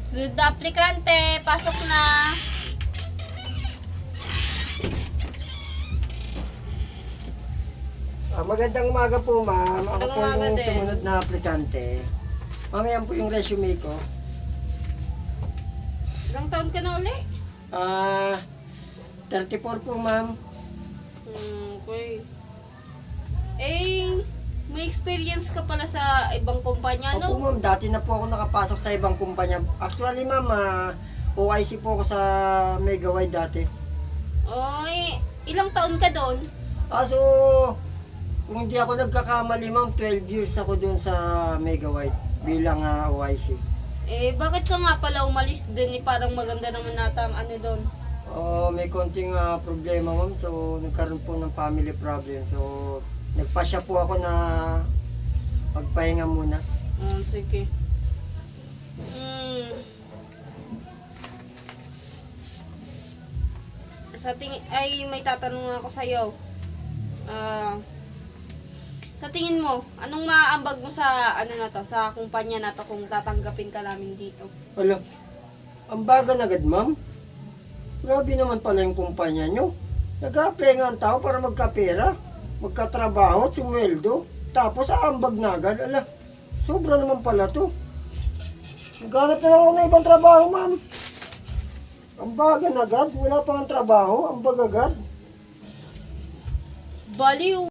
Sunod na aplikante, pasok na. Magandang umaga po, ma'am. Ako Magandang po umaga yung din. sumunod na aplikante. Ma'am, yan po yung resume ko. Ilang taon ka na uli? 34 po, ma'am. Okay. Eh, may experience ka pala sa ibang kumpanya, Opo, no? ma'am. Dati na po ako nakapasok sa ibang kumpanya. Actually, ma'am, OIC po ako sa Megawide dati. Oy, ilang taon ka doon? So, kung hindi ako nagkakamali, ma'am, 12 years ako doon sa Megawide bilang OIC. Eh, bakit ka nga pala umalis din? Eh, parang maganda naman nata ang ano doon. May konting problema, ma'am. So, nagkaroon po ng family problem. So, nagpasya po ako na magpahinga muna. Sige. Sa tingin, ay may tatanong ako sa iyo. Sa tingin mo, anong maaambag mo sa ano na to, sa kumpanya na to kung tatanggapin ka namin dito? Wala. Ang bagal agad, ma'am. Grabe naman pala yung kumpanya nyo. Nag-a-apply nga ang tao para magkapera, magkatrabaho, sumweldo. Tapos aambag na agad. Ala, sobra naman pala to. Naghanap na lang ako ng ibang trabaho, ma'am. Ang bagal agad. Wala pang trabaho. Ang agad. Baliw!